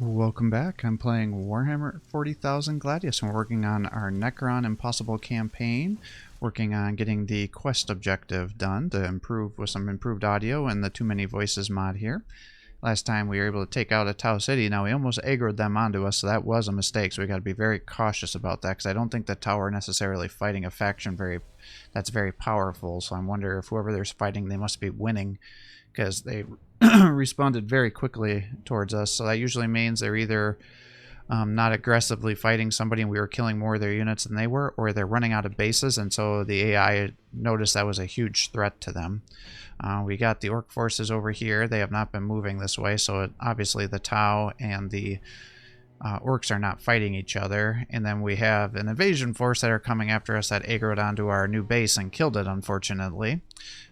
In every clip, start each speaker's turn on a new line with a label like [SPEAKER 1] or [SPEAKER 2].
[SPEAKER 1] Welcome back. I'm playing Warhammer 40,000 Gladius and we're working on our Necron Impossible campaign, working on getting the quest objective done to improve with some improved audio and the Too Many Voices mod here. Last time we were able to take out a Tau City. Now we almost aggroed them onto us, so that was a mistake, so we got to be very cautious about that because I don't think the Tau are necessarily fighting a faction that's very powerful, so I wonder if whoever they're fighting, they must be winning because they responded very quickly towards us, so that usually means they're either not aggressively fighting somebody and we were killing more of their units than they were, or they're running out of bases, and so the AI noticed that was a huge threat to them. We got the Orc forces over here. They have not been moving this way, so obviously the Tau and the Orcs are not fighting each other. And then we have an invasion force that are coming after us that aggroed onto our new base and killed it, unfortunately.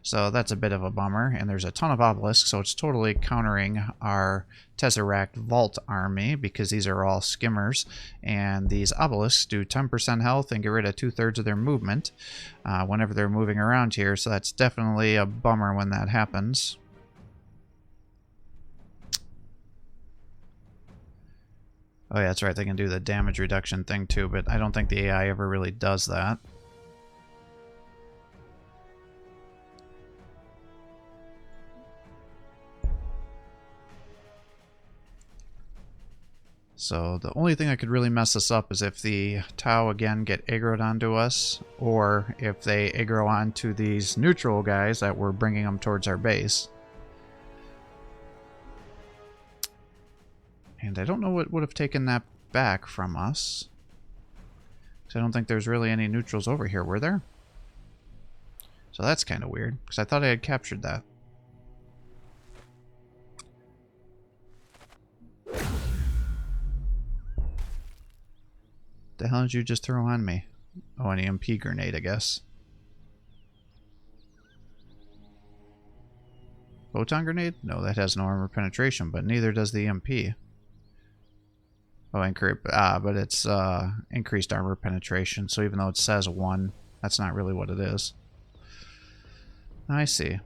[SPEAKER 1] So that's a bit of a bummer. And there's a ton of obelisks, so it's totally countering our Tesseract Vault army because these are all skimmers. And these obelisks do 10% health and get rid of 2/3 of their movement whenever they're moving around here. So that's definitely a bummer when that happens. Oh yeah, that's right, they can do the damage reduction thing too, but I don't think the AI ever really does that. So the only thing that could really mess us up is if the Tau again get aggroed onto us, or if they aggro onto these neutral guys that we're bringing them towards our base. And I don't know what would have taken that back from us. Because I don't think there's really any neutrals over here, were there? So that's kind of weird, because I thought I had captured that. The hell did you just throw on me? Oh, an EMP grenade, I guess. Photon grenade? No, that has no armor penetration, but neither does the EMP. Oh, but it's increased armor penetration, so even though it says 1, that's not really what it is. I see.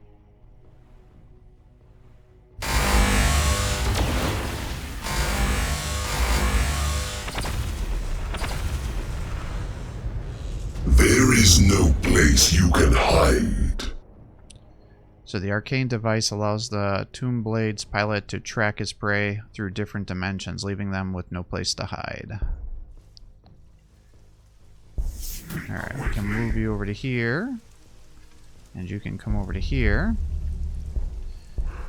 [SPEAKER 2] There is no place you can hide.
[SPEAKER 1] So the arcane device allows the Tomb Blade's pilot to track his prey through different dimensions, leaving them with no place to hide. Alright, we can move you over to here. And you can come over to here.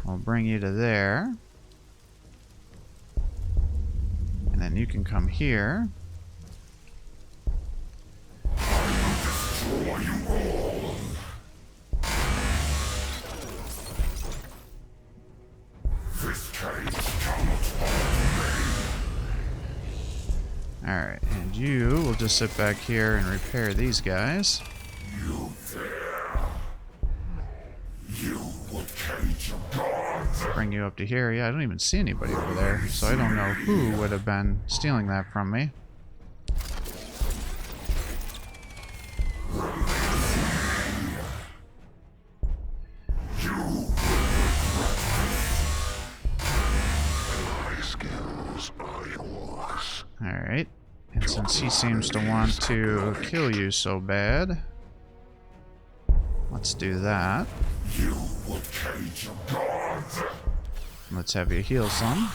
[SPEAKER 1] I'll bring you to there. And then you can come here. Alright, and you will just sit back here and repair these guys.
[SPEAKER 2] You there. You will cage your gods.
[SPEAKER 1] Bring you up to here. Yeah, I don't even see anybody over there, so I don't know who would have been stealing that from me. Alright, and since he seems to want to kill you so bad, let's do that.
[SPEAKER 2] You will cage your gods.
[SPEAKER 1] Let's have you heal some.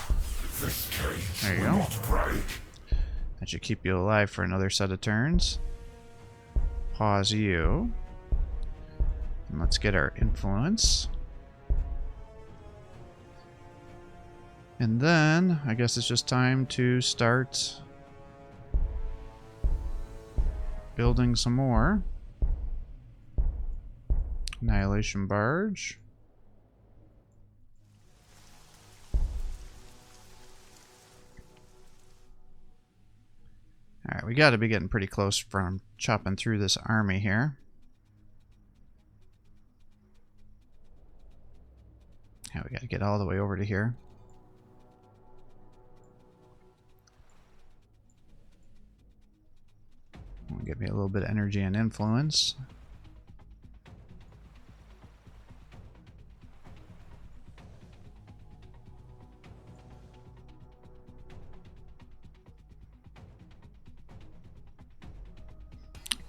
[SPEAKER 2] This cage
[SPEAKER 1] There you
[SPEAKER 2] will
[SPEAKER 1] go.
[SPEAKER 2] not break.
[SPEAKER 1] That should keep you alive for another set of turns. Pause you. And let's get our influence. And then, I guess it's just time to start building some more. Annihilation Barge. Alright, we gotta be getting pretty close from chopping through this army here. Yeah, we gotta get all the way over to here. Give me a little bit of energy and influence.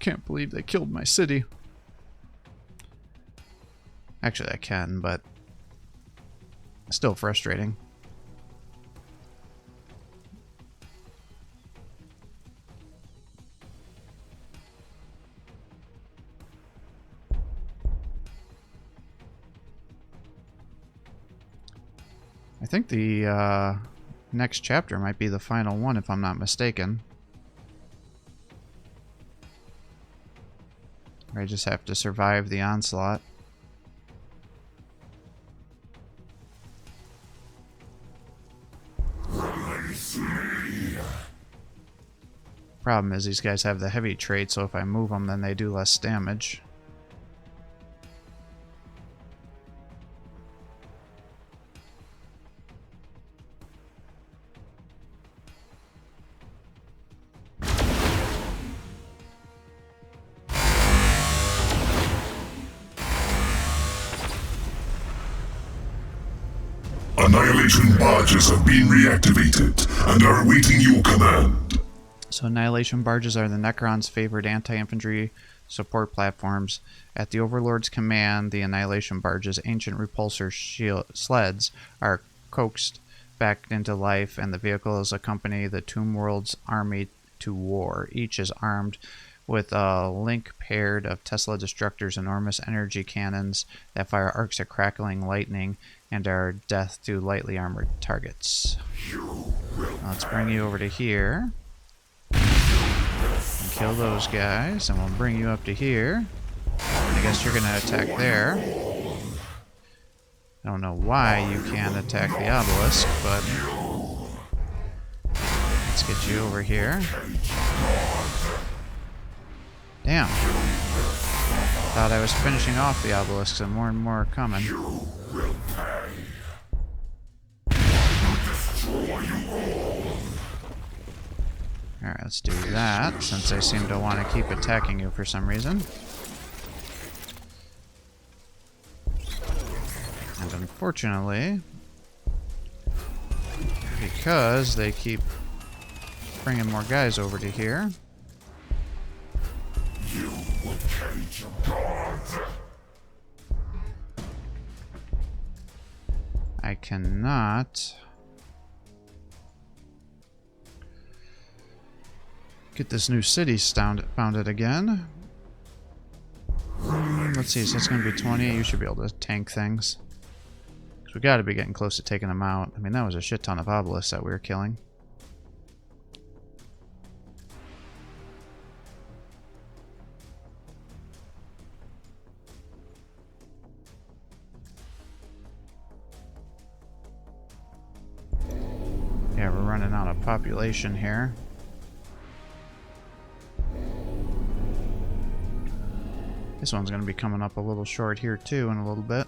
[SPEAKER 1] can't believe they killed my city. Actually, I can, but still frustrating. I think the next chapter might be the final one, if I'm not mistaken. I just have to survive the onslaught. Problem is these guys have the heavy trait, so if I move them, then they do less damage.
[SPEAKER 2] Annihilation barges have been reactivated and are awaiting your command.
[SPEAKER 1] So Annihilation barges are the Necrons' favorite anti-infantry support platforms. At the Overlord's command, the Annihilation barges' ancient repulsor sleds are coaxed back into life, and the vehicles accompany the Tomb World's army to war. Each is armed with a link paired of Tesla Destructor's enormous energy cannons that fire arcs of crackling lightning and are death to lightly armored targets. Let's bring you over to here and kill those guys, and we'll bring you up to here. I guess you're gonna attack there. I don't know why you can't attack the obelisk, but let's get you over here. Damn. Thought I was finishing off the obelisks and more are coming. Alright, let's do that, since they seem to want to keep attacking you for some reason. And unfortunately, because they keep bringing more guys over to here, I cannot get this new city founded again. Let's see, so it's going to be 20. You should be able to tank things. Because we got to be getting close to taking them out. I mean, that was a shit ton of obelisks that we were killing. Yeah, we're running out of population here. This one's going to be coming up a little short here too in a little bit.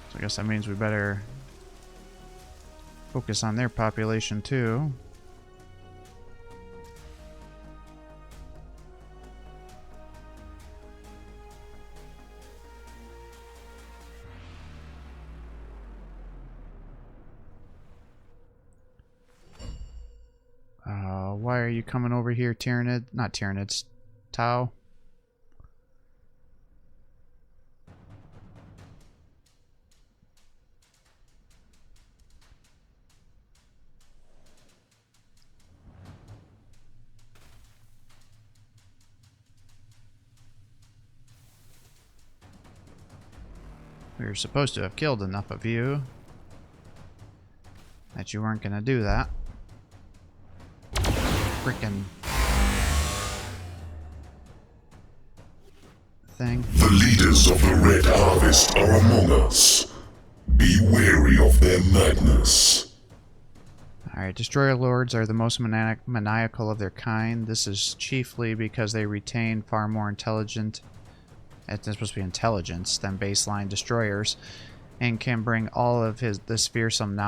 [SPEAKER 1] So I guess that means we better focus on their population too. Why are you coming over here, Tyrannid? Not Tyrannids, Tau. We were supposed to have killed enough of you that you weren't going to do that. Freaking thing.
[SPEAKER 2] The leaders of the Red Harvest are among us. Be wary of their madness.
[SPEAKER 1] Alright, Destroyer Lords are the most maniacal of their kind. This is chiefly because they retain far more intelligent, it's supposed to be intelligence, than baseline destroyers, and can bring all of this fearsome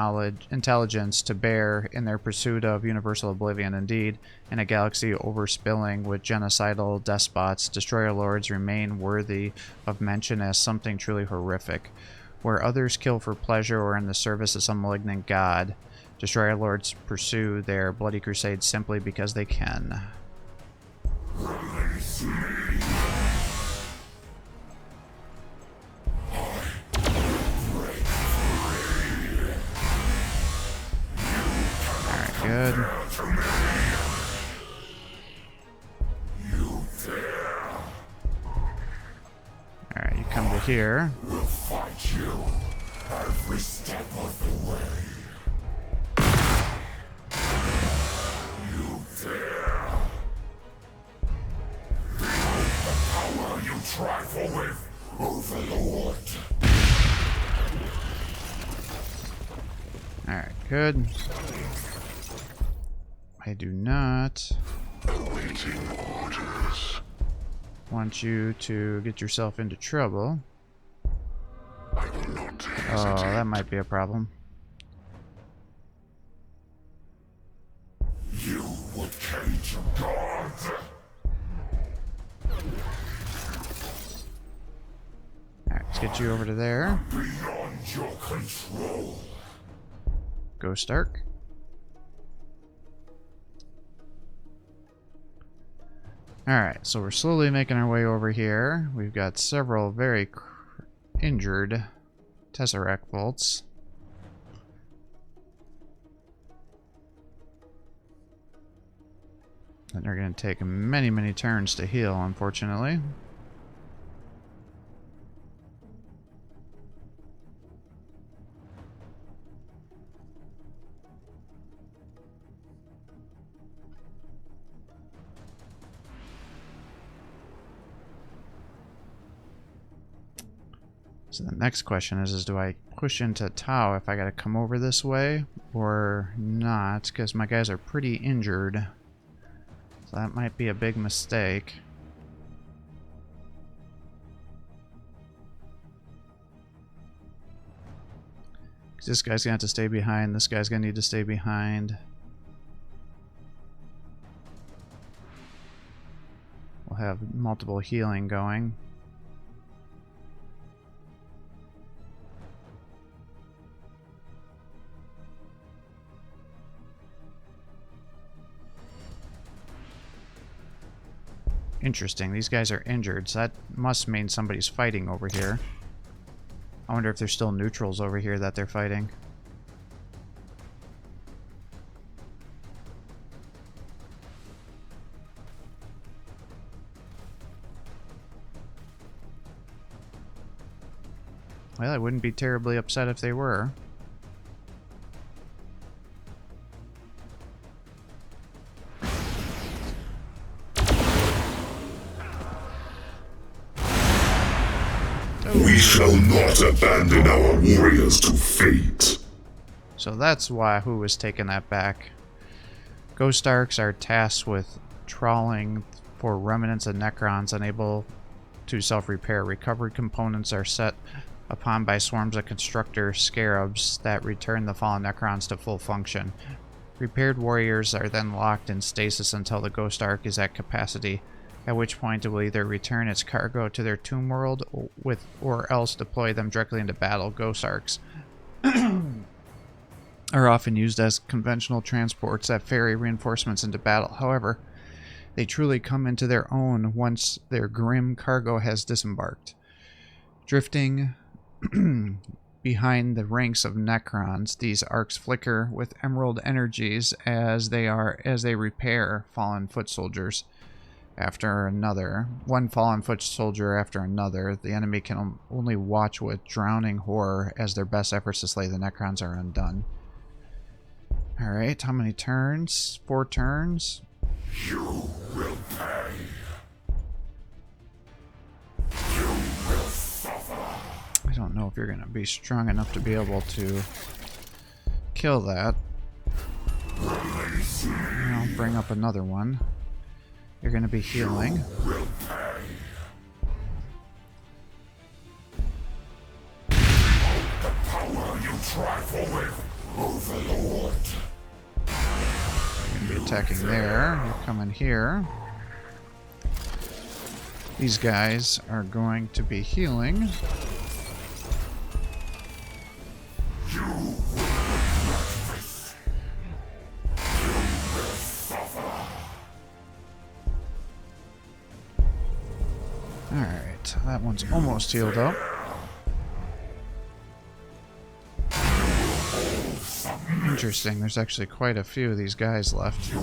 [SPEAKER 1] intelligence to bear in their pursuit of universal oblivion. Indeed, in a galaxy overspilling with genocidal despots, Destroyer Lords remain worthy of mention as something truly horrific. where others kill for pleasure or in the service of some malignant god. Destroyer lords pursue their bloody crusades simply because they can.
[SPEAKER 2] Release me.
[SPEAKER 1] Alright, good. Alright, you come to here.
[SPEAKER 2] We'll fight you every step of the way. You dare. Behold the power you trifle with, Overlord.
[SPEAKER 1] Alright, good. I do not
[SPEAKER 2] Awaiting orders.
[SPEAKER 1] want you to get yourself into trouble.
[SPEAKER 2] I will not hesitate.
[SPEAKER 1] Oh, that might be a problem.
[SPEAKER 2] You would cage a god.
[SPEAKER 1] Alright, let's get you over to there.
[SPEAKER 2] Beyond your control.
[SPEAKER 1] Go Stark. Alright, so we're slowly making our way over here. We've got several very injured Tesseract bolts. And they're going to take many, many turns to heal, unfortunately. So the next question is do I push into Tau if I gotta come over this way or not? Because my guys are pretty injured. So that might be a big mistake. Because this guy's gonna have to stay behind, this guy's gonna need to stay behind. We'll have multiple healing going. Interesting, these guys are injured, so that must mean somebody's fighting over here. I wonder if there's still neutrals over here that they're fighting. Well, I wouldn't be terribly upset if they were.
[SPEAKER 2] We shall not abandon our warriors to fate.
[SPEAKER 1] So that's why who was taking that back. Ghost Arcs are tasked with trawling for remnants of Necrons unable to self-repair. Recovered components are set upon by swarms of constructor scarabs that return the fallen Necrons to full function. Repaired warriors are then locked in stasis until the Ghost Arc is at capacity, at which point it will either return its cargo to their tomb world or else deploy them directly into battle. Ghost Arcs are often used as conventional transports that ferry reinforcements into battle. However, they truly come into their own once their grim cargo has disembarked. Drifting behind the ranks of Necrons, these arcs flicker with emerald energies as they repair fallen foot soldiers after another. One fallen foot soldier after another. The enemy can only watch with drowning horror as their best efforts to slay the Necrons are undone. Alright, how many turns? 4 turns?
[SPEAKER 2] You will pay. You will suffer.
[SPEAKER 1] I don't know if you're going to be strong enough to be able to kill that.
[SPEAKER 2] Release me.
[SPEAKER 1] I'll bring up another one. You're going to be healing.
[SPEAKER 2] You will pay. The power you trifle with, Overlord.
[SPEAKER 1] You're going to be attacking there. You're coming here. These guys are going to be healing. That one's almost healed up. Interesting, there's actually quite a few of these guys left.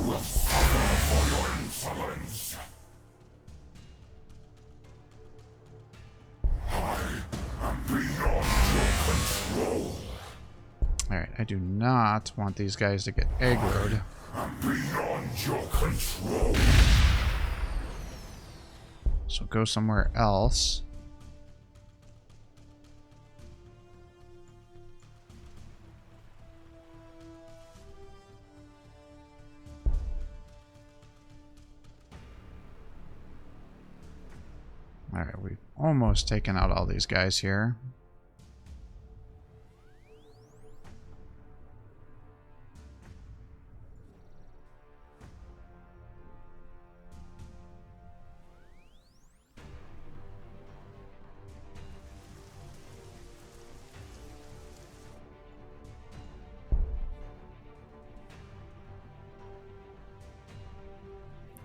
[SPEAKER 1] Alright, I do not want these guys to get aggroed. So go somewhere else. Alright, we've almost taken out all these guys here.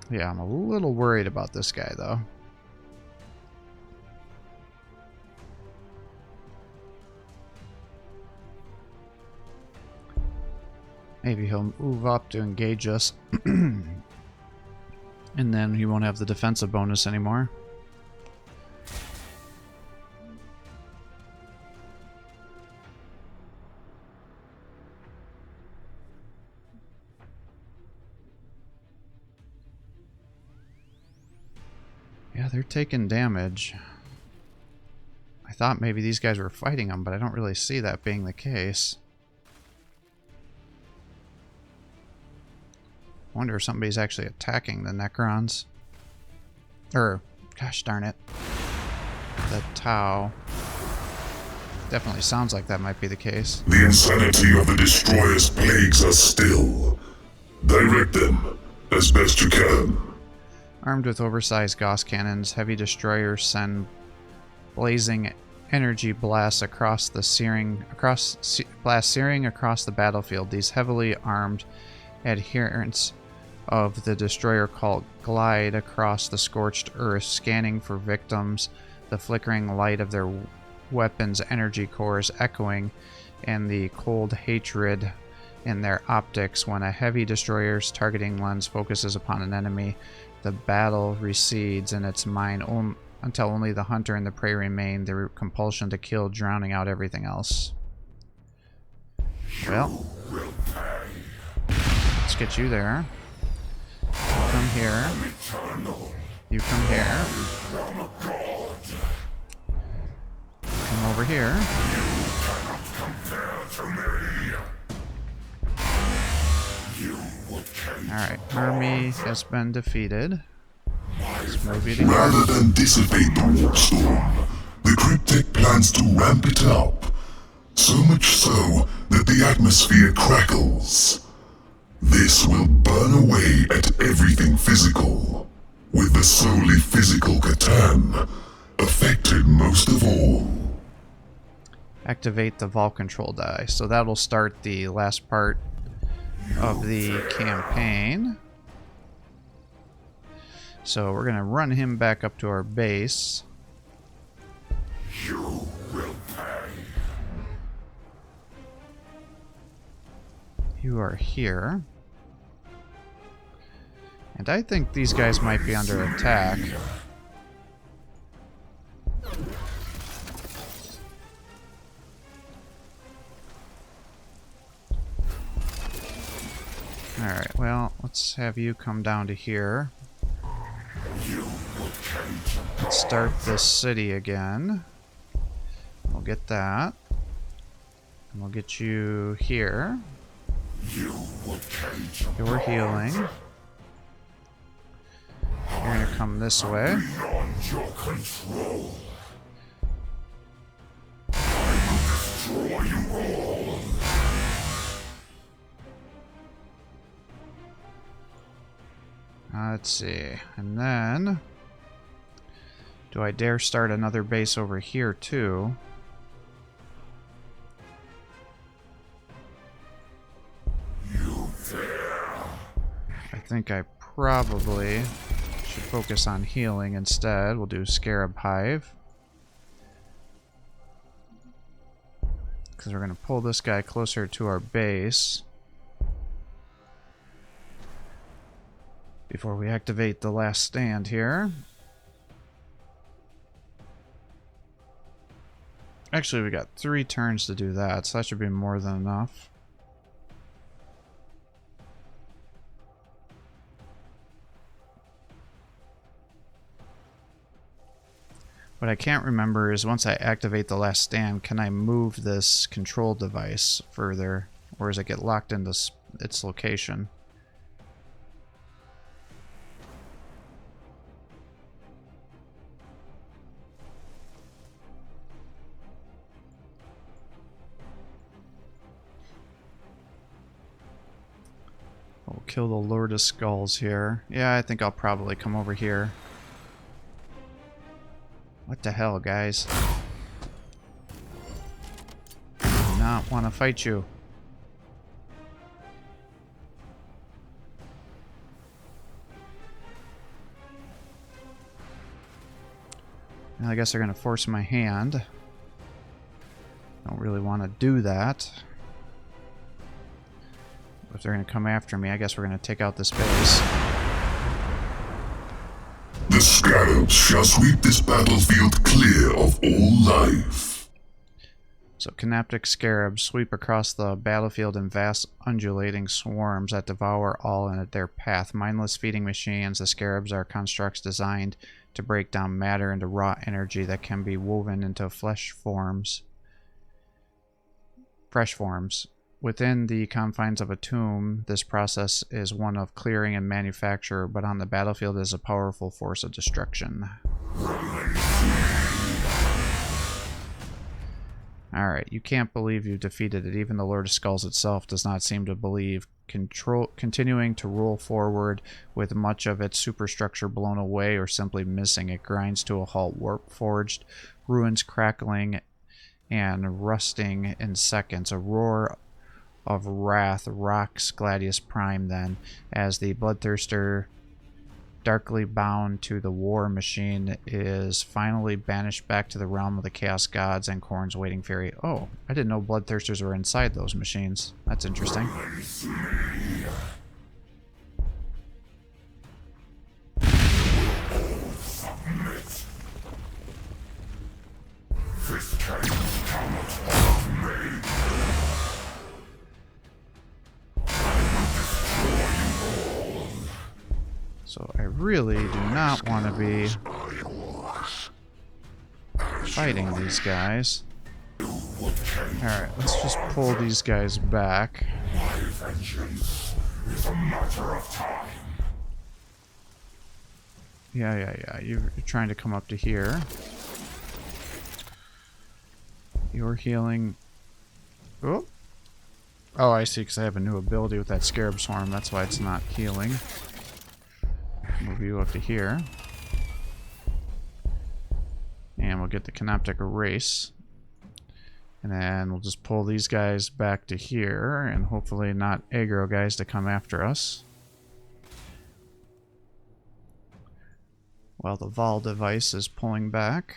[SPEAKER 1] Yeah, I'm a little worried about this guy, though. Maybe he'll move up to engage us. And then he won't have the defensive bonus anymore. Yeah, they're taking damage. I thought maybe these guys were fighting them, but I don't really see that being the case. Wonder if somebody's actually attacking the Necrons. Or, gosh darn it, the Tau. Definitely sounds like that might be the case.
[SPEAKER 2] The insanity of the destroyers plagues us still. Direct them as best you can.
[SPEAKER 1] Armed with oversized Gauss cannons, heavy destroyers send blazing energy blasts across the searing across the battlefield. These heavily armed adherents of the destroyer cult glide across the scorched earth, scanning for victims, the flickering light of their weapons' energy cores echoing, and the cold hatred in their optics. When a heavy destroyer's targeting lens focuses upon an enemy, the battle recedes in its mind until only the hunter and the prey remain, the compulsion to kill drowning out everything else. Well, let's get you there. You come here. You come here. Come over here. Alright, army has been defeated. Let's move it again.
[SPEAKER 2] Rather than dissipate the warstorm, the cryptek plans to ramp it up. So much so that the atmosphere crackles. This will burn away at everything physical, with the solely physical Catan affected most of all.
[SPEAKER 1] Activate the Vault Control die. So that'll start the last part of the campaign. So we're gonna run him back up to our base.
[SPEAKER 2] You will pay.
[SPEAKER 1] You are here. And I think these guys might be under attack. Alright, well, let's have you come down to here. Let's start this city again. We'll get that. And we'll get you here. You're healing. You're gonna come this way. Let's see. And then, do I dare start another base over here too? I think I probably should focus on healing instead. We'll do Scarab Hive. Because we're going to pull this guy closer to our base before we activate the last stand here. Actually, we got 3 turns to do that, so that should be more than enough. What I can't remember is once I activate the last stand, can I move this control device further, or does it get locked into its location? We'll kill the Lord of Skulls here. Yeah, I think I'll probably come over here. What the hell, guys? I do not want to fight you. Now I guess they're going to force my hand. Don't really want to do that. If they're going to come after me, I guess we're going to take out this base.
[SPEAKER 2] The scarabs shall sweep this battlefield clear of all life.
[SPEAKER 1] So Canoptic scarabs sweep across the battlefield in vast undulating swarms that devour all in their path. Mindless feeding machines, the scarabs are constructs designed to break down matter into raw energy that can be woven into fresh forms. Within the confines of a tomb, this process is one of clearing and manufacture, but on the battlefield is a powerful force of destruction. Alright, you can't believe you defeated it. Even the Lord of Skulls itself does not seem to believe. Continuing to roll forward with much of its superstructure blown away or simply missing, it grinds to a halt, warp-forged, ruins crackling and rusting in seconds. A roar of wrath rocks Gladius Prime then, as the bloodthirster, darkly bound to the war machine, is finally banished back to the realm of the Chaos Gods and Khorne's waiting fury. Oh, I didn't know bloodthirsters were inside those machines. That's interesting. So I really do not want to be fighting these guys. Alright, let's just pull these guys back.
[SPEAKER 2] My vengeance is a matter of time.
[SPEAKER 1] Yeah. You're trying to come up to here. You're healing. Oh, I see, because I have a new ability with that Scarab Swarm. That's why it's not healing. Move you up to here. And we'll get the Canoptic Erase. And then we'll just pull these guys back to here, and hopefully not aggro guys to come after us. While the Vol device is pulling back.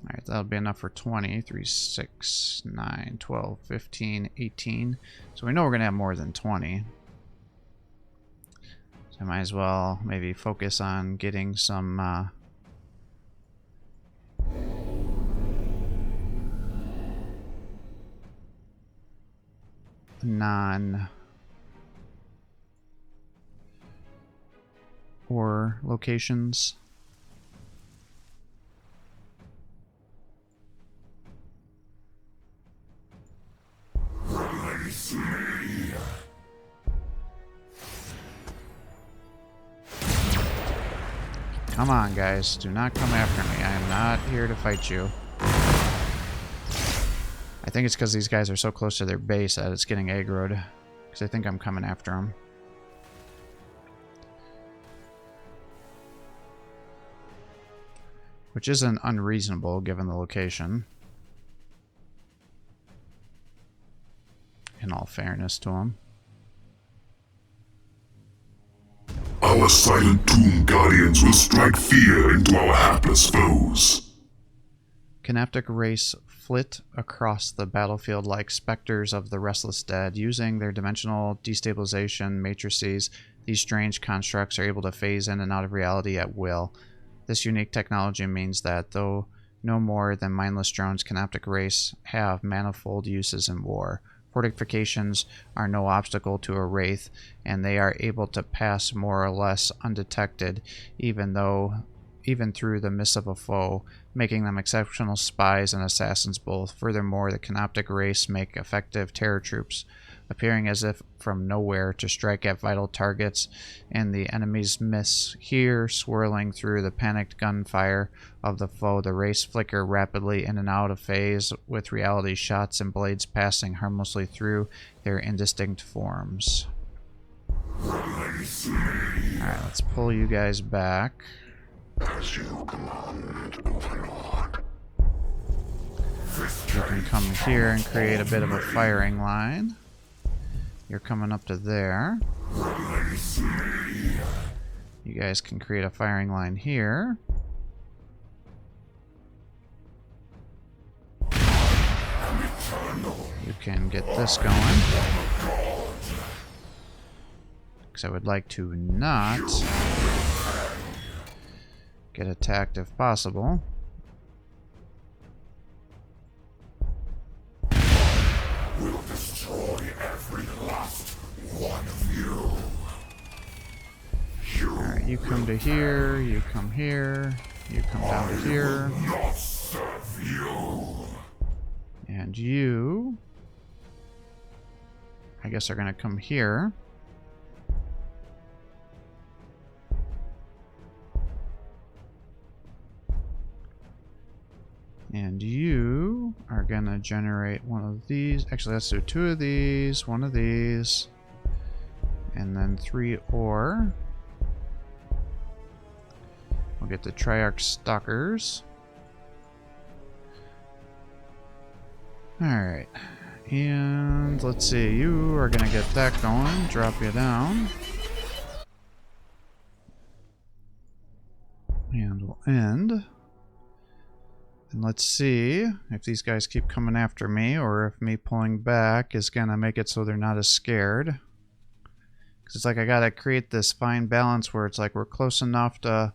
[SPEAKER 1] Alright, that'll be enough for 20. 3, 6, 9, 12, 15, 18. So we know we're going to have more than 20. So I might as well maybe focus on getting some non-ore locations. Come on, guys. Do not come after me. I am not here to fight you. I think it's because these guys are so close to their base that it's getting aggroed. Because I think I'm coming after them. Which isn't unreasonable given the location. In all fairness to them.
[SPEAKER 2] I our silent tomb guardians will strike fear into our hapless foes.
[SPEAKER 1] Canaptic race flit across the battlefield like specters of the restless dead. Using their dimensional destabilization matrices, these strange constructs are able to phase in and out of reality at will. This unique technology means that, though no more than mindless drones, Canaptic race have manifold uses in war. Fortifications are no obstacle to a wraith, and they are able to pass more or less undetected, even through the mists of a foe, making them exceptional spies and assassins both. Furthermore, the Canoptic race make effective terror troops, appearing as if from nowhere to strike at vital targets, and the enemy's miss here, swirling through the panicked gunfire of the foe. The race flicker rapidly in and out of phase, with reality shots and blades passing harmlessly through their indistinct forms. Alright, let's pull you guys back.
[SPEAKER 2] As you command, Overlord.
[SPEAKER 1] You can come here and create a bit of a firing line. You're coming up to there. You guys can create a firing line here. You can get this going. Because I would like to not get attacked if possible.
[SPEAKER 2] We'll destroy every last one of you.
[SPEAKER 1] Alright, you come to here, you come here, you come down to here.
[SPEAKER 2] Not serve you.
[SPEAKER 1] And you, I guess, are going to come here. And you are going to generate one of these. Actually, let's do two of these, one of these, and then 3 ore. We'll get the Triarch Stalkers. Alright. And let's see, you are going to get that going, drop you down. And we'll end. And let's see if these guys keep coming after me, or if me pulling back is going to make it so they're not as scared. Because it's like I got to create this fine balance where it's like we're close enough to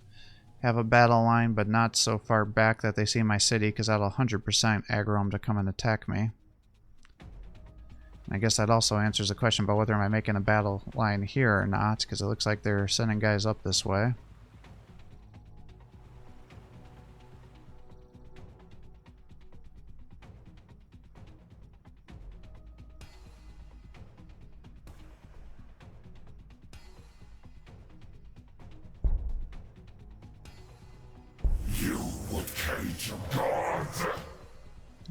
[SPEAKER 1] have a battle line, but not so far back that they see my city, because that'll 100% aggro them to come and attack me. And I guess that also answers the question about whether am I making a battle line here or not, because it looks like they're sending guys up this way.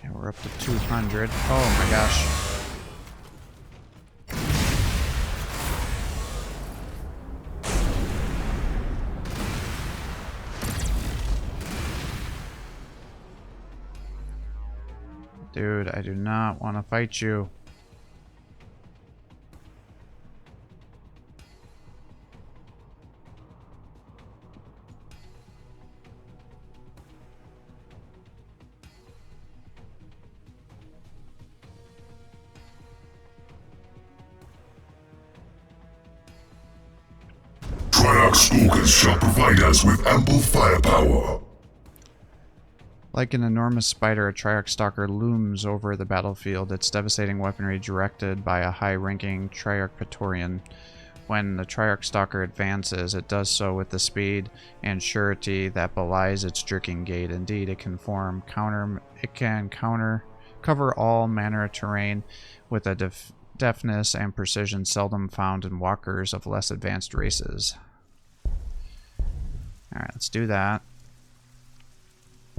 [SPEAKER 1] Yeah, we're up to 200. Oh my gosh. Dude, I do not want to fight you.
[SPEAKER 2] Triarch Stalkers shall provide us with ample firepower.
[SPEAKER 1] Like an enormous spider, a Triarch Stalker looms over the battlefield, its devastating weaponry directed by a high-ranking Triarch Praetorian. When the Triarch Stalker advances, it does so with the speed and surety that belies its jerking gait. Indeed, it can cover all manner of terrain with a deftness and precision seldom found in walkers of less advanced races. Alright, let's do that.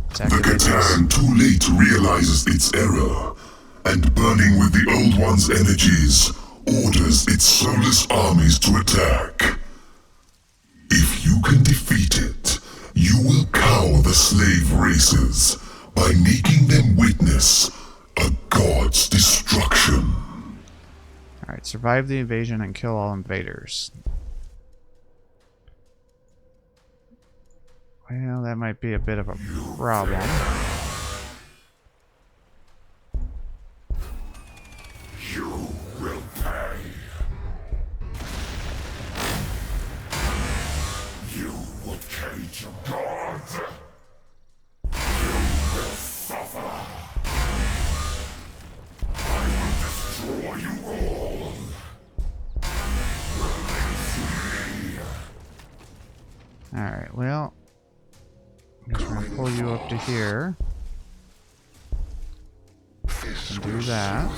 [SPEAKER 2] The Catan too late realizes its error, and burning with the Old One's energies, orders its soulless armies to attack. If you can defeat it, you will cow the slave races by making them witness a god's destruction.
[SPEAKER 1] Alright, survive the invasion and kill all invaders. Well, that might be a bit of a problem.
[SPEAKER 2] You will pay. You will cage your god. You will suffer. I will destroy you all. Release me.
[SPEAKER 1] Alright, well, I'm just going to pull you up to here. And do that.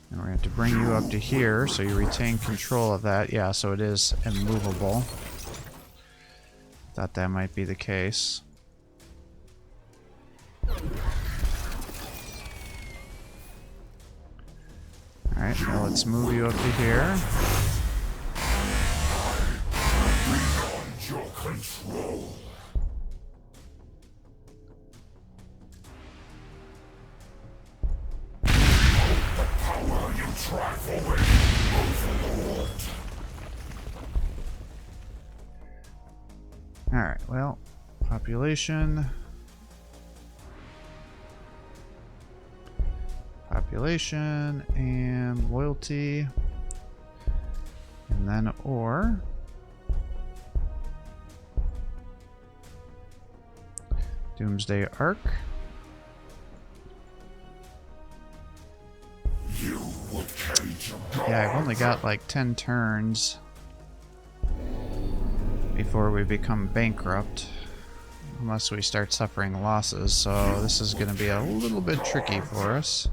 [SPEAKER 1] And we're going to have to bring you up to here so you retain control of that. Yeah, so it is immovable. Thought that might be the case. Alright, now let's move you up to here.
[SPEAKER 2] Beyond your control. The power you trifle with, Overlord.
[SPEAKER 1] Alright, well, population. Population and loyalty. And then ore. Doomsday Arc.
[SPEAKER 2] You will cage your god.
[SPEAKER 1] Yeah, I've only got like 10 turns before we become bankrupt. Unless we start suffering losses, so this is going to be a little bit tricky for us.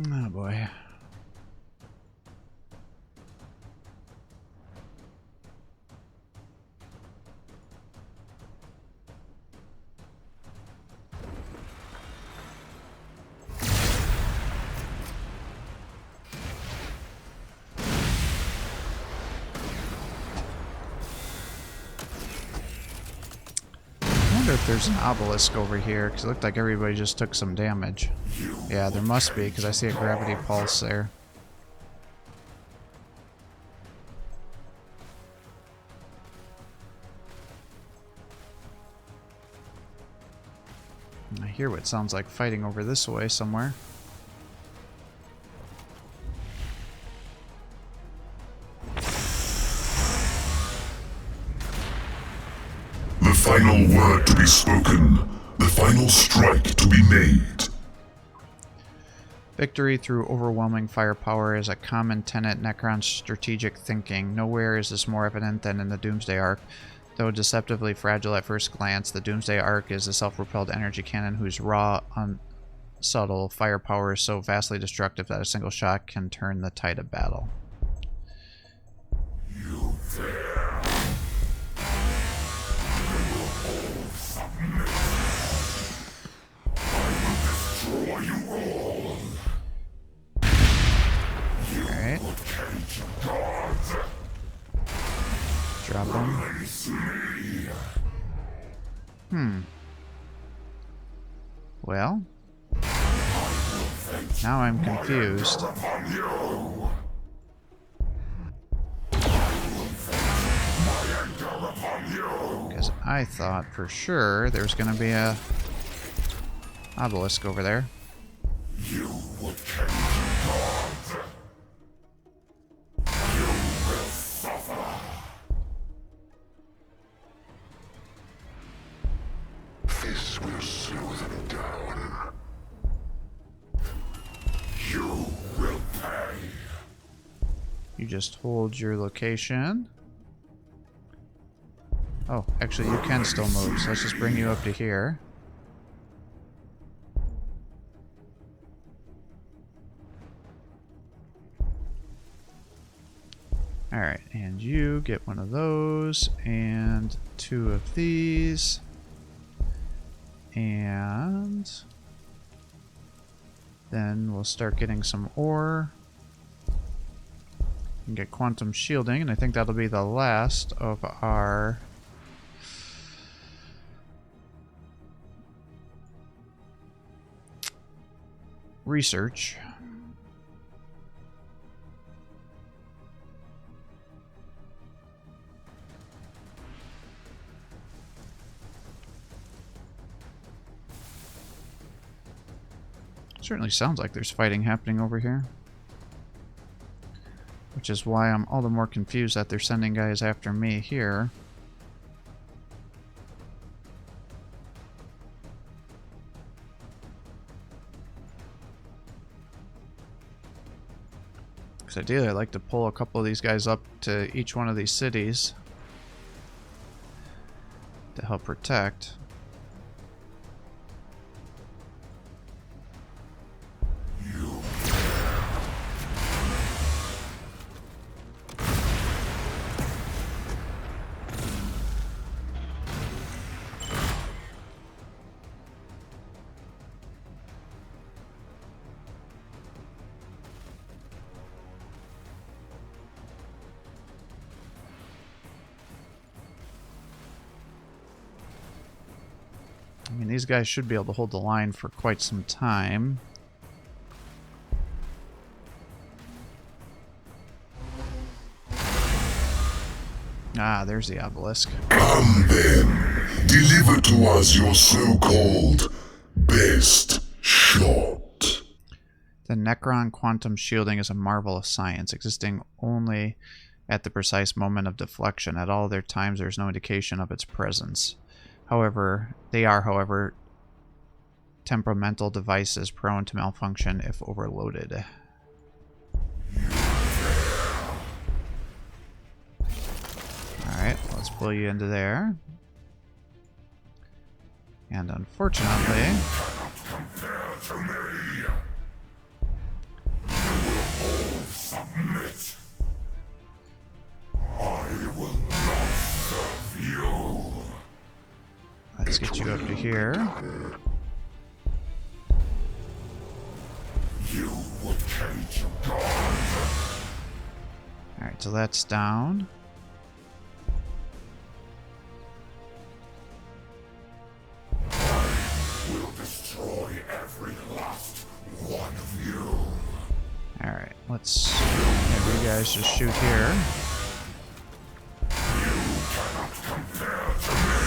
[SPEAKER 1] Oh boy. I wonder if there's an obelisk over here, because it looked like everybody just took some damage. Yeah, there must be, because I see a gravity pulse there. I hear what sounds like fighting over this way somewhere.
[SPEAKER 2] The final word to be spoken. The final strike to be made.
[SPEAKER 1] Victory through overwhelming firepower is a common tenet in Necron's strategic thinking. Nowhere is this more evident than in the Doomsday Arc. Though deceptively fragile at first glance, the Doomsday Arc is a self-propelled energy cannon whose raw, unsubtle firepower is so vastly destructive that a single shot can turn the tide of battle.
[SPEAKER 2] You dare. You will all submit. I will destroy you all.
[SPEAKER 1] Alright.
[SPEAKER 2] Will cage your gods.
[SPEAKER 1] Drop him.
[SPEAKER 2] Release me.
[SPEAKER 1] Well. Now I'm confused.
[SPEAKER 2] Upon you.
[SPEAKER 1] Because I thought for sure there was going to be a obelisk over there.
[SPEAKER 2] You will cage your gods. You will suffer. This will slow them down. You will pay.
[SPEAKER 1] You just hold your location. Oh, actually you can still move, so let's just bring you up to here. Alright, and you get one of those, and 2 of these, and then we'll start getting some ore, and get quantum shielding, and I think that'll be the last of our research. Certainly sounds like there's fighting happening over here. Which is why I'm all the more confused that they're sending guys after me here. Because ideally I'd like to pull a couple of these guys up to each one of these cities to help protect. I mean, these guys should be able to hold the line for quite some time. Ah, there's the obelisk.
[SPEAKER 2] Come then, deliver to us your so-called best shot.
[SPEAKER 1] The Necron quantum shielding is a marvel of science, existing only at the precise moment of deflection. At all other times, there is no indication of its presence. However, they are temperamental devices prone to malfunction if overloaded. Alright, let's pull you into there. And unfortunately... Let's get you up to here. Alright, so that's down.
[SPEAKER 2] Will destroy every last one of you.
[SPEAKER 1] Alright, let's have you guys just shoot here.
[SPEAKER 2] You cannot compare to me.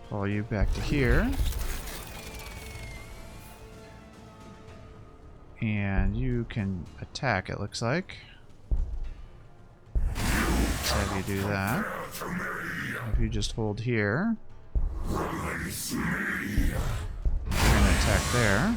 [SPEAKER 1] Pull you back to here. And you can attack, it looks like. Let's have you do that. If you just hold here.
[SPEAKER 2] Release me.
[SPEAKER 1] You're going to attack there.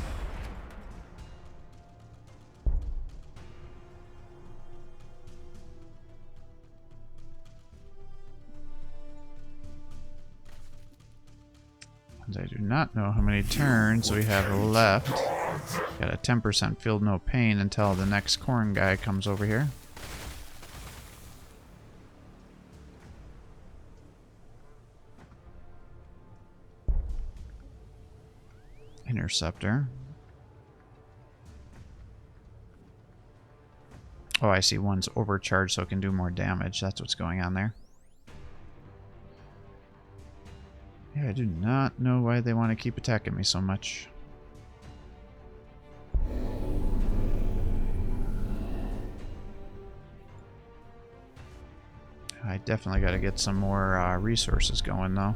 [SPEAKER 1] And I do not know how many turns we have left. Got a 10% field no pain until the next corn guy comes over here. Interceptor. Oh, I see one's overcharged so it can do more damage. That's what's going on there. Yeah, I do not know why they want to keep attacking me so much. I definitely got to get some more resources going, though.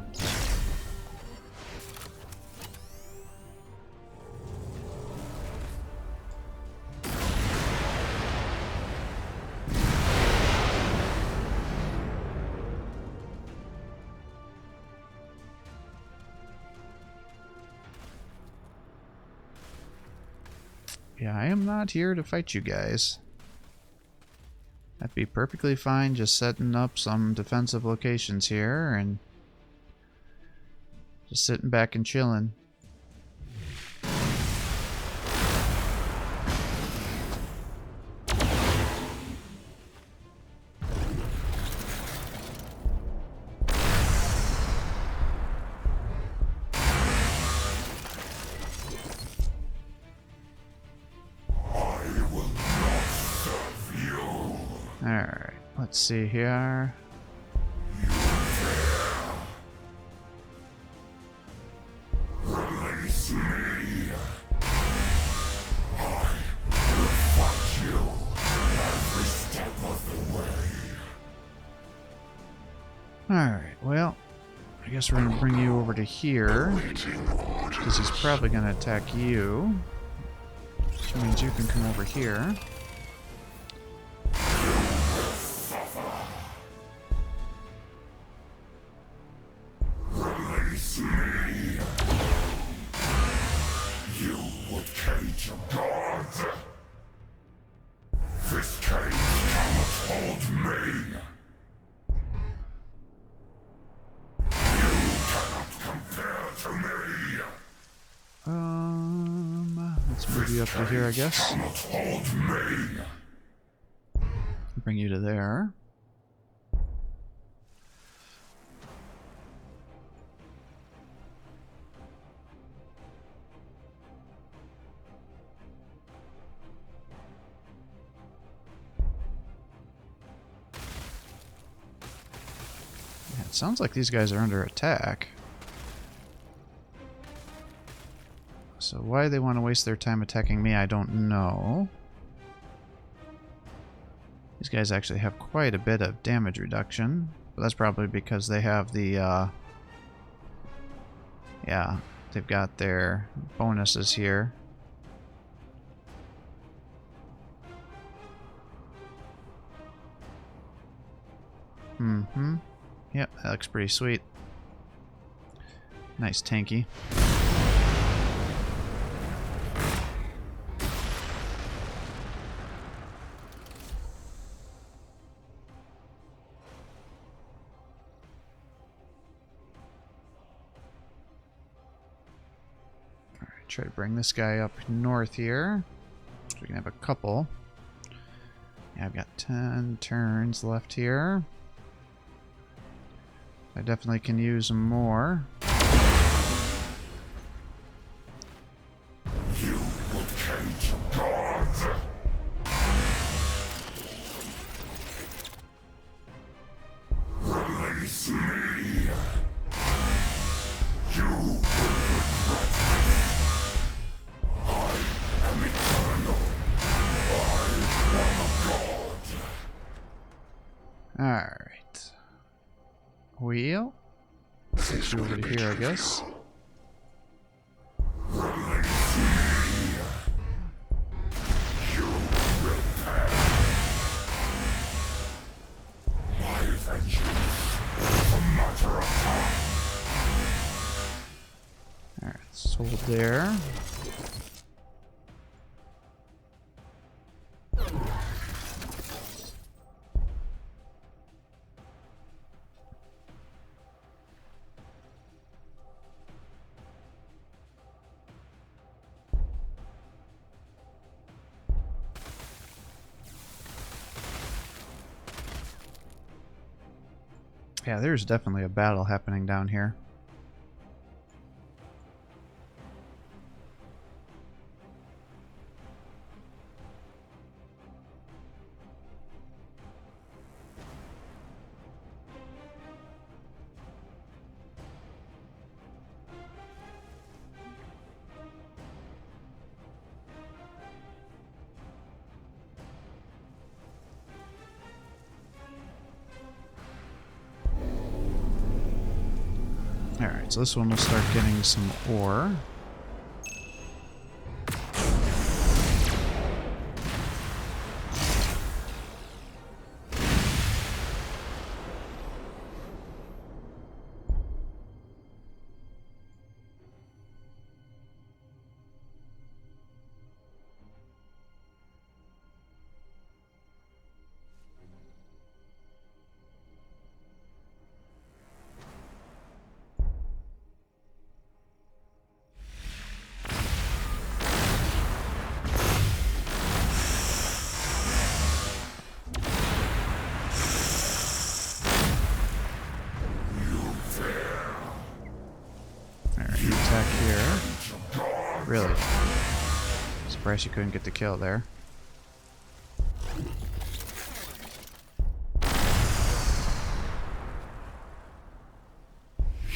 [SPEAKER 1] Yeah, I am not here to fight you guys. That'd be perfectly fine just setting up some defensive locations here and just sitting back and chilling. Alright, let's see here.
[SPEAKER 2] Release me. I will fight you every step of the way.
[SPEAKER 1] Alright, well, I guess we're going to bring you over to here, because he's probably going to attack you, which means you can come over here.
[SPEAKER 2] Release me. You would cage a god. This cage cannot hold me. You cannot compare to me.
[SPEAKER 1] Let's move you up to here, I guess.
[SPEAKER 2] Cannot hold me.
[SPEAKER 1] Bring you to there. Yeah, it sounds like these guys are under attack. So why they want to waste their time attacking me, I don't know. These guys actually have quite a bit of damage reduction, but that's probably because they have the, yeah, they've got their bonuses here. Mm-hmm. Yep, that looks pretty sweet. Nice tanky. Try to bring this guy up north here, so we can have a couple. Yeah, I've got 10 turns left here. I definitely can use more.
[SPEAKER 2] You would cage a god. Release me. You will regret this. I am eternal. I am a god.
[SPEAKER 1] Alright. Well, take you over to here, I guess.
[SPEAKER 2] Release me. You will perish. My vengeance is a matter of time.
[SPEAKER 1] Alright, sold there. Yeah, there's definitely a battle happening down here. Alright, so this one will start getting some ore. Really? Surprised you couldn't get the kill there.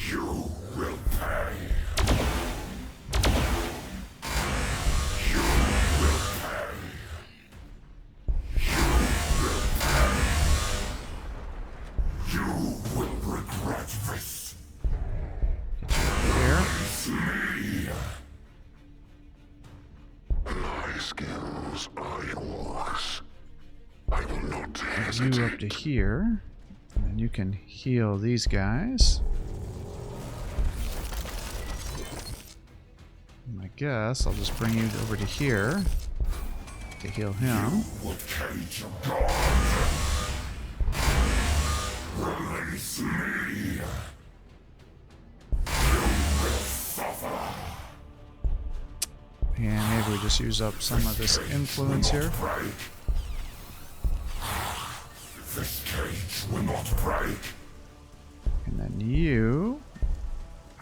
[SPEAKER 2] You will pay.
[SPEAKER 1] You up to here, and you can heal these guys. And I guess I'll just bring you over to here to heal him.
[SPEAKER 2] Release me.
[SPEAKER 1] And maybe we just use up some of this influence here.
[SPEAKER 2] This cage will not break.
[SPEAKER 1] And then you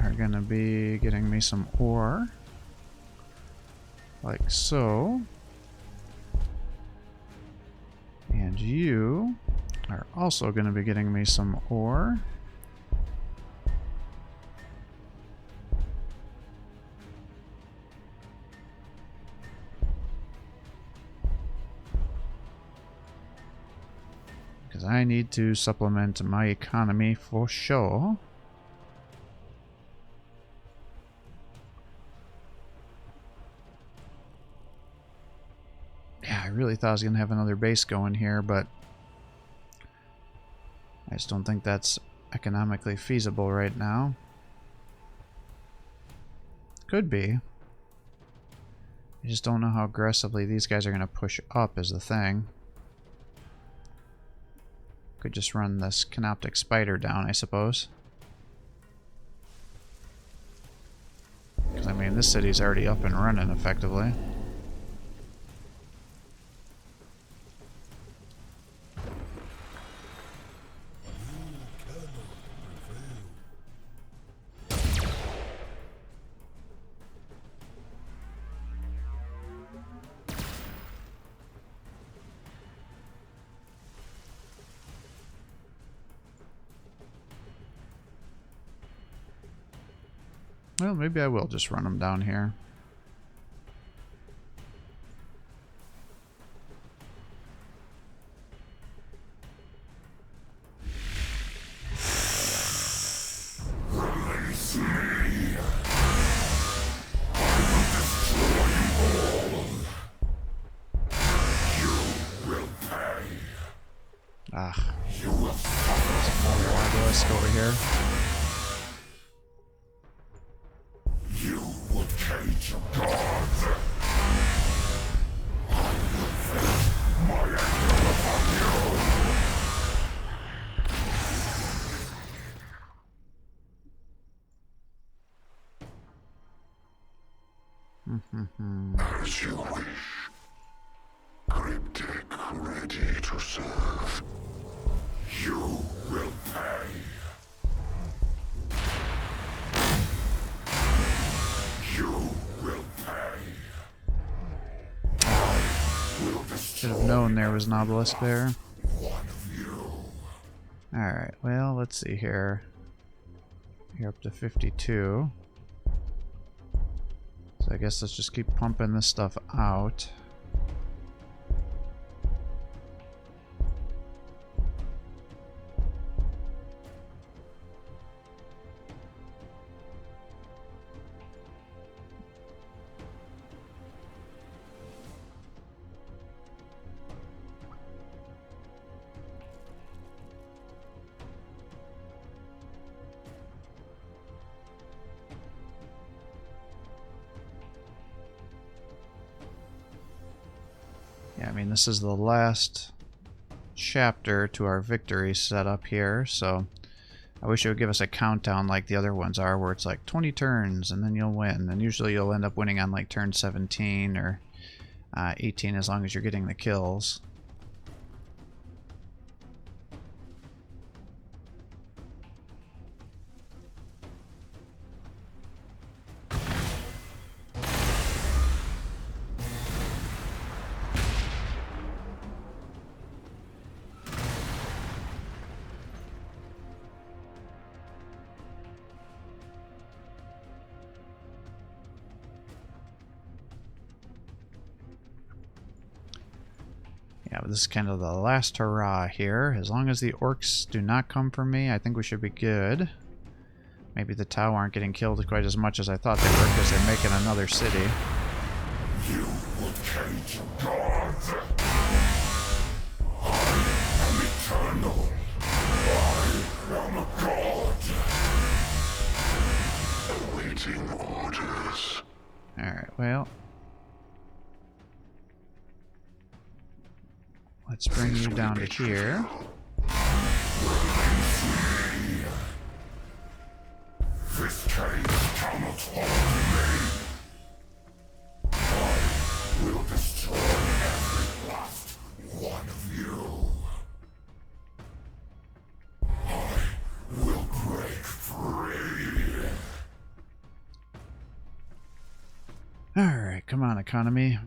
[SPEAKER 1] are going to be getting me some ore. Like so. And you are also going to be getting me some ore. Because I need to supplement my economy for sure. Yeah, I really thought I was going to have another base going here, but I just don't think that's economically feasible right now. Could be. I just don't know how aggressively these guys are going to push up is the thing. Could just run this canoptic spider down, I suppose. Because, I mean, this city's already up and running effectively. Well, maybe I will just run them down here.
[SPEAKER 2] Release me. I will destroy you all. You will pay.
[SPEAKER 1] Ah.
[SPEAKER 2] You will
[SPEAKER 1] Another obelisk over here.
[SPEAKER 2] You would cage your gods. I will face my anger upon you. As you wish. Cryptic ready to serve. You will pay. You will pay. I will destroy.
[SPEAKER 1] Should have known there was an obelisk there.
[SPEAKER 2] One of you.
[SPEAKER 1] Alright, well, let's see here. You're up to 52. So I guess let's just keep pumping this stuff out. Yeah, I mean, this is the last chapter to our victory set up here, so I wish it would give us a countdown like the other ones are, where it's like 20 turns and then you'll win. And usually you'll end up winning on like turn 17 or 18 as long as you're getting the kills. this is kind of the last hurrah here. As long as the orcs do not come for me, I think we should be good. Maybe the Tau aren't getting killed quite as much as I thought they were because they're making another city.
[SPEAKER 2] You will cage gods. I am eternal. I am a god. Awaiting orders.
[SPEAKER 1] Alright, well. Let's bring you down to here.
[SPEAKER 2] This cage cannot hold me. I will destroy every last one of you. I will break free.
[SPEAKER 1] Alright, come on, economy.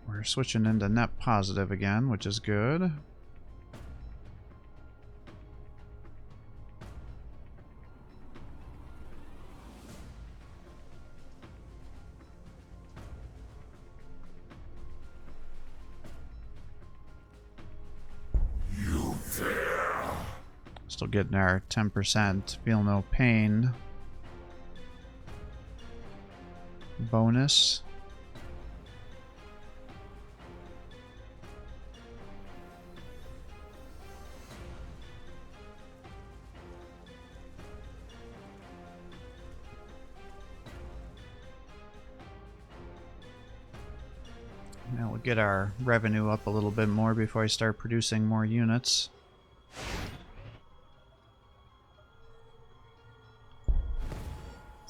[SPEAKER 1] We're switching into net positive again, which is good.
[SPEAKER 2] You there?
[SPEAKER 1] Still getting our 10% feel no pain bonus. Now we'll get our revenue up a little bit more before I start producing more units.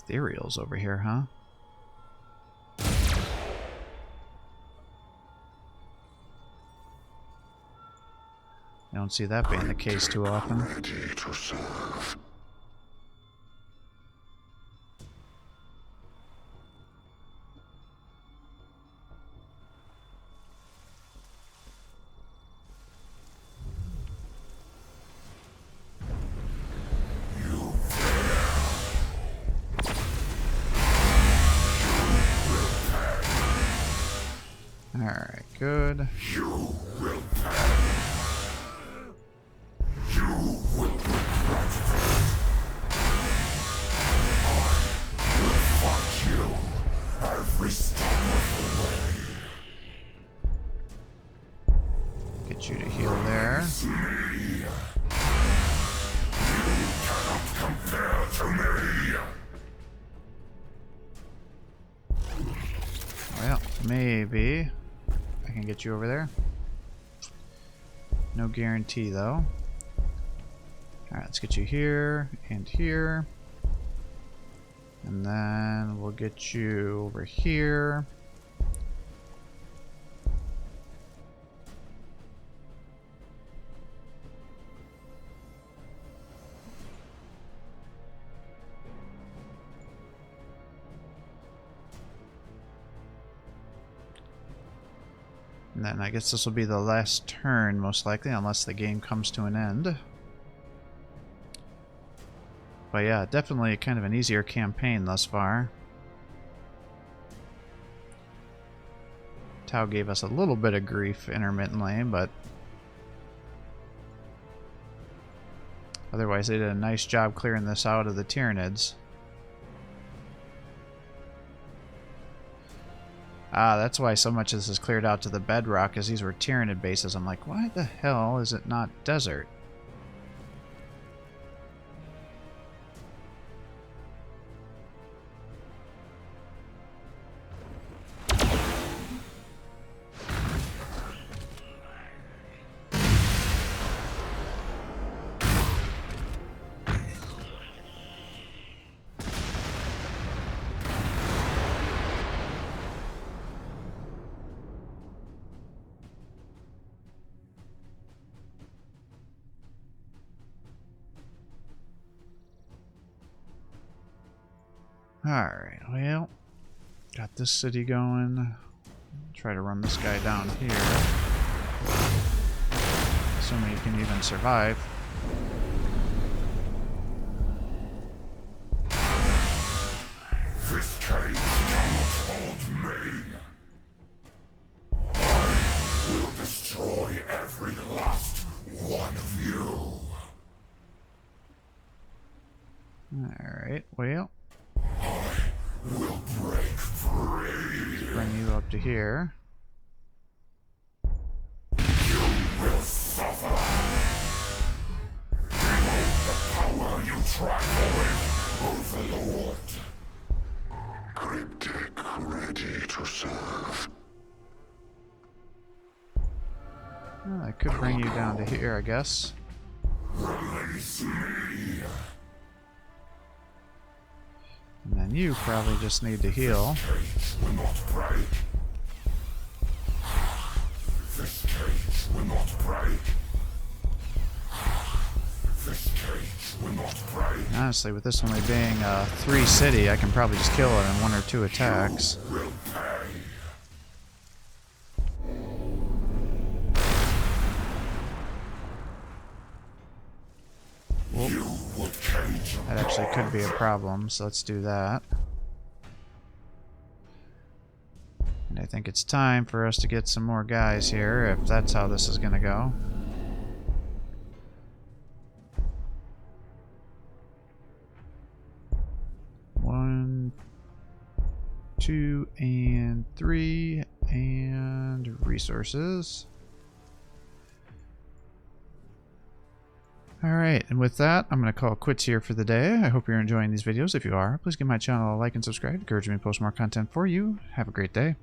[SPEAKER 1] Ethereal's over here, huh? I don't see that being the case too often.
[SPEAKER 2] Ready to serve.
[SPEAKER 1] Alright, good.
[SPEAKER 2] You will pay. You will regret this. I will fight you every step of the way.
[SPEAKER 1] Get you to heal there.
[SPEAKER 2] Me. You cannot compare to me.
[SPEAKER 1] Well, maybe I can get you over there. No guarantee, though. Alright, let's get you here and here. And then we'll get you over here. And then I guess this will be the last turn, most likely, unless the game comes to an end. But yeah, definitely kind of an easier campaign thus far. Tau gave us a little bit of grief intermittently, but otherwise they did a nice job clearing this out of the Tyranids. Ah, that's why so much of this is cleared out to the bedrock, as these were Tyranid bases. I'm like, why the hell is it not desert? Alright, well, got this city going. Try to run this guy down here. Assuming he can even survive.
[SPEAKER 2] This cage cannot hold me. I
[SPEAKER 1] Alright, well.
[SPEAKER 2] Will break free.
[SPEAKER 1] Bring you up to here.
[SPEAKER 2] You will suffer. Behold the power you trifle with, Overlord. Cryptic ready to serve.
[SPEAKER 1] Well, I could bring you down to here, I guess.
[SPEAKER 2] Release me.
[SPEAKER 1] And then you probably just need to heal.
[SPEAKER 2] Cage will not break. This cage will not break. This cage will not break.
[SPEAKER 1] Honestly, with this only being a 3 city, I can probably just kill it in 1 or 2 attacks.
[SPEAKER 2] You will pay. You will cage.
[SPEAKER 1] That actually could be a problem, so let's do that. And I think it's time for us to get some more guys here, if that's how this is going to go. One, 2, and 3, and resources. Alright, and with that, I'm going to call quits here for the day. I hope you're enjoying these videos. If you are, please give my channel a like and subscribe. Encourage me to post more content for you. Have a great day.